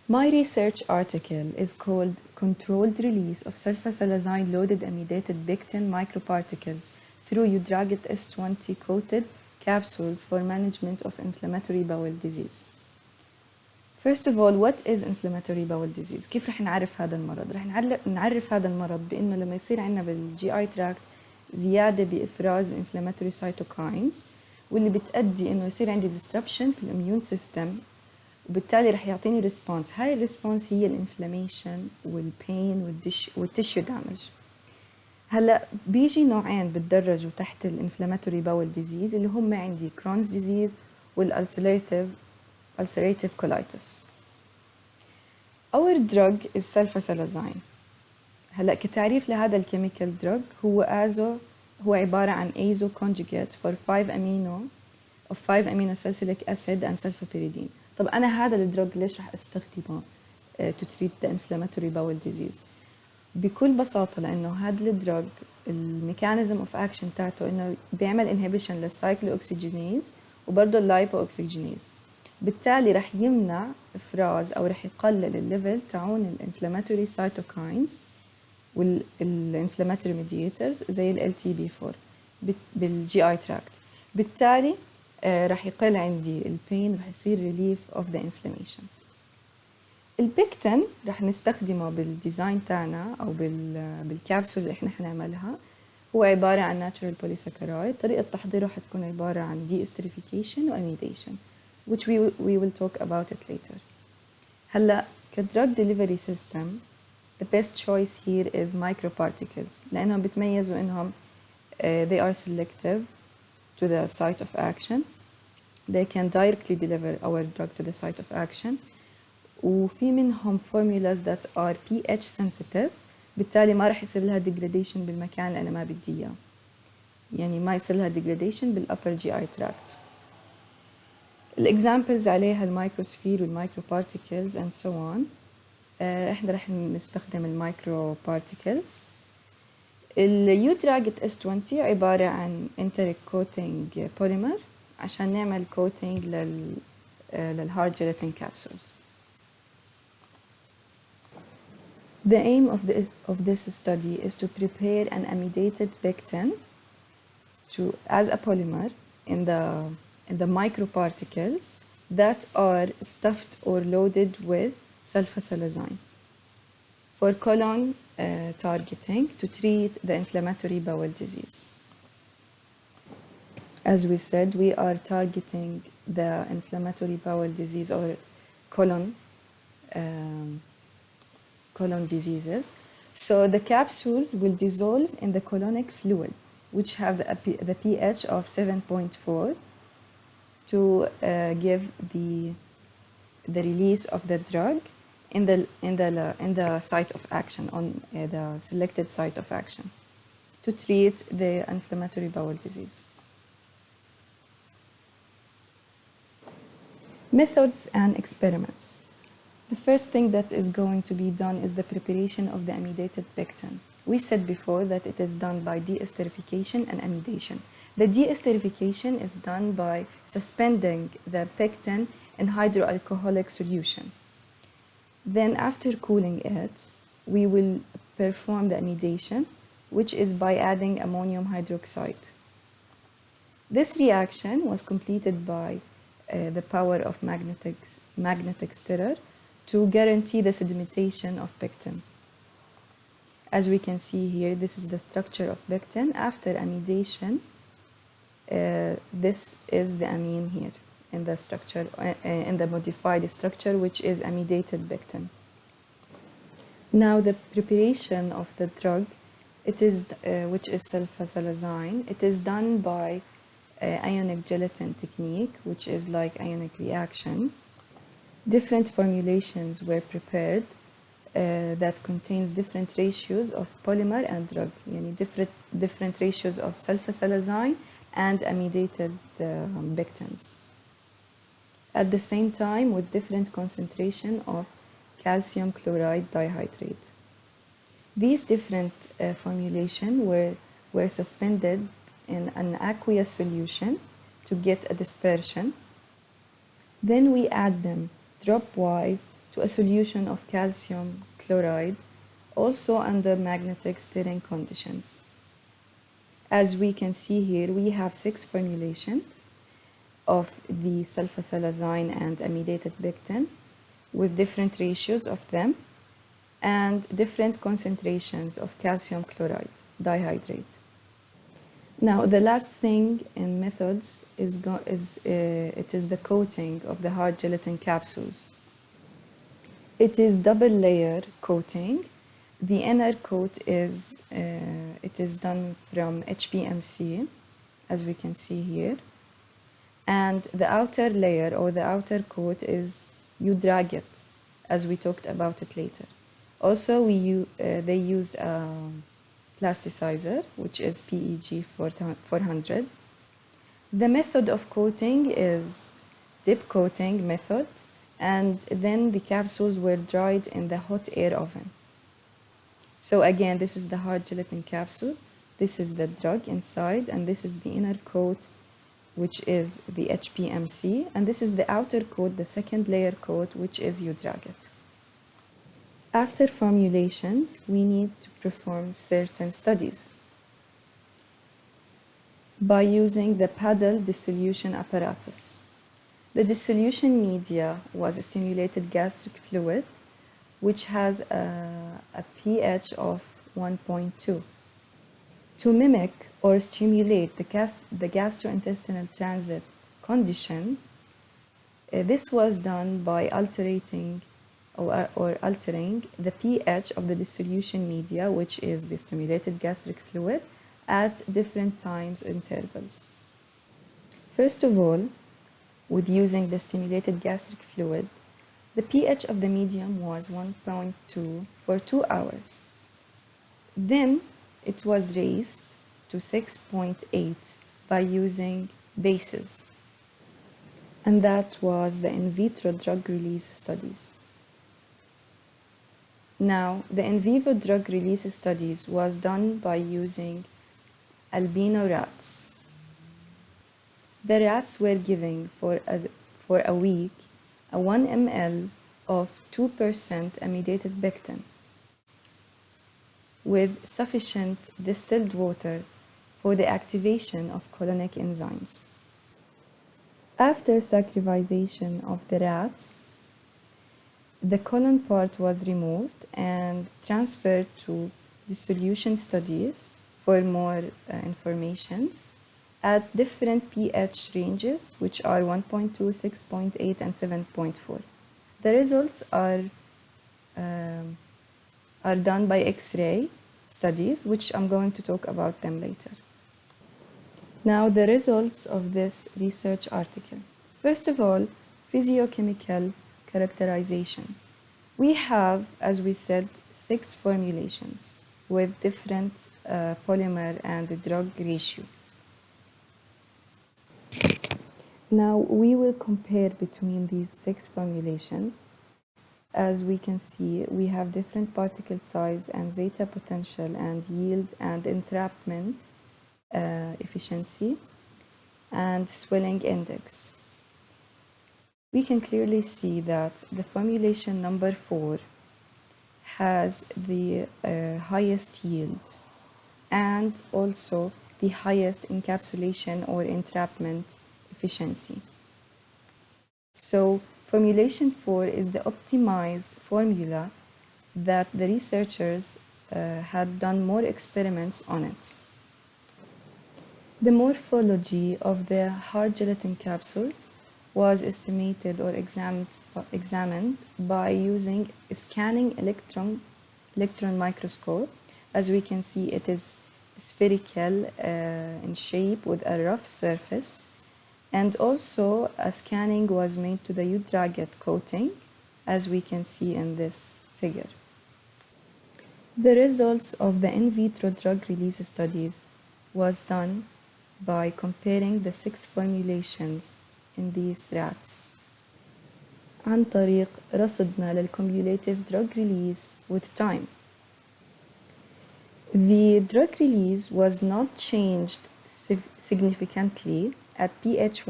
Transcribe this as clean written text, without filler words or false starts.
My research article is called Controlled Release of Sulfasalazine Loaded Amidated Pectin Microparticles through Eudragit S20 Coated Capsules for Management of Inflammatory Bowel Disease. First of all, what is inflammatory bowel disease؟ كيف رح نعرف هذا المرض؟ رح نعرف هذا المرض بإنه لما يصير عندنا بالجي آي تراكت زيادة بإفراز الانفلاماتوري سايتوكاينز واللي بتأدي إنه يصير عندي disruption في الاميون سيستم وبالتالي رح يعطيني ريسبونس. هاي الريسبونس هي الانفلاميشن والبين والتيشيو دامج. هلا بيجي نوعين بتدرجوا تحت الانفلاماتوري باول ديزيز اللي هم عندي كرونز ديزيز والالسريتيف colitis. Our drug is sulfasalazine. هلا كتعريف لهذا الكيميكال دراج هو عبارة عن azo conjugate for 5 amino salicylic acid and sulfapyridine. طب أنا هذا الدراج ليش رح استخدمه to treat the inflammatory bowel disease؟ بكل بساطة لأنه هذا الدراج الميكانيزم اوف اكشن تاعته إنه بيعمل inhibition للسايكلوأكسجينيز وبرضه اللايبوأكسجينيز، بالتالي رح يمنع إفراز أو رح يقلل الليفل تاعون الانفلاماتوري سايتوكاينز والانفلاماتوري ميدياترز زي ال LTB4 بالجي اي تراكت. بالتالي رح يقل عندي البين ورح يصير relief of the inflammation. البيكتين رح نستخدمه بالديزاين تاعنا أو بالكابسول اللي احنا حنعملها. هو عبارة عن natural polysaccharide. طريقة تحضيره حتكون عبارة عن de-esterification و amidation which we will talk about it later. هلا كدرug delivery system the best choice here is microparticles لأنهم بتميزوا إنهم they are selective to the site of action. They can directly deliver our drug to the site of action. وفي منهم formulas that are pH sensitive بالتالي ما رح يصير لها degradation بالمكان اللي أنا ما بدي إياه، يعني ما يصير لها degradation بالupper GI tract. الإكزامبلز عليها المايكروسفير والمايكرو بارتيكلز and so on. إحنا رح نستخدم المايكرو بارتيكلز. اليوتراجت S20 عبارة عن enteric coating polymer عشان نعمل coating للhard gelatin capsules. The aim of this study is to prepare an amidated pectin as a polymer in the microparticles that are stuffed or loaded with sulfasalazine for colon targeting to treat the inflammatory bowel disease. As we said, we are targeting the inflammatory bowel disease or colon diseases. So the capsules will dissolve in the colonic fluid, which have the pH of 7.4 to give the release of the drug in the site of action, on the selected site of action, to treat the inflammatory bowel disease. Methods and experiments. The first thing that is going to be done is the preparation of the amidated pectin. We said before that it is done by de-esterification and amidation. The de-esterification is done by suspending the pectin in hydroalcoholic solution. Then after cooling it, we will perform the amidation, which is by adding ammonium hydroxide. This reaction was completed by the power of magnetic stirrer to guarantee the sedimentation of pectin. As we can see here, this is the structure of pectin. After amidation, this is the amine here in the structure, in the modified structure, which is amidated pectin. Now the preparation of the drug, which is sulfasalazine, it is done by ionic gelatin technique, which is like ionic reactions. Different formulations were prepared that contains different ratios of polymer and drug, yani different ratios of sulfasalazine and amidated pectins. At the same time, with different concentration of calcium chloride dihydrate. These different formulations were suspended in an aqueous solution to get a dispersion. Then we add them dropwise to a solution of calcium chloride, also under magnetic stirring conditions. As we can see here, we have 6 formulations of the sulfasalazine and amidated pectin with different ratios of them and different concentrations of calcium chloride dihydrate. Now, the last thing in methods it is the coating of the hard gelatin capsules. It is double layer coating. The inner coat is done from HPMC, as we can see here, and the outer layer or the outer coat is you drag it, as we talked about it later. Also, they used a plasticizer, which is PEG 400. The method of coating is dip coating method, and then the capsules were dried in the hot air oven. So again, this is the hard gelatin capsule, this is the drug inside, and this is the inner coat, which is the HPMC, and this is the outer coat, the second layer coat, which is you drag it. After formulations, we need to perform certain studies by using the paddle dissolution apparatus. The dissolution media was stimulated gastric fluid, which has a pH of 1.2. To mimic or stimulate the gastrointestinal transit conditions, this was done by altering the pH of the dissolution media, which is the stimulated gastric fluid, at different times intervals. First of all, with using the stimulated gastric fluid, the pH of the medium was 1.2 for 2 hours. Then it was raised to 6.8 by using bases, and that was the in vitro drug release studies. Now, the in vivo drug release studies was done by using albino rats. The rats were given for a week a 1 ml of 2% amidated pectin with sufficient distilled water for the activation of colonic enzymes. After sacrification of the rats, the colon part was removed and transferred to dissolution studies for more informations at different pH ranges, which are 1.2, 6.8, and 7.4. The results are done by X-ray studies, which I'm going to talk about them later. Now, the results of this research article. First of all, physiochemical characterization. We have, as we said, 6 formulations with different polymer and drug ratio. Now, we will compare between these 6 formulations. As we can see, we have different particle size and zeta potential and yield and entrapment efficiency and swelling index. We can clearly see that the formulation number 4 has the highest yield and also the highest encapsulation or entrapment efficiency. So formulation 4 is the optimized formula that the researchers had done more experiments on it. The morphology of the hard gelatin capsules was estimated or examined by using a scanning electron microscope. As we can see, it is spherical in shape with a rough surface, and also a scanning was made to the U-dragget coating, as we can see in this figure. The results of the in vitro drug release studies was done by comparing the 6 formulations in these rats عن طريق رصدنا للcumulative drug release with time. The drug release was not changed significantly at pH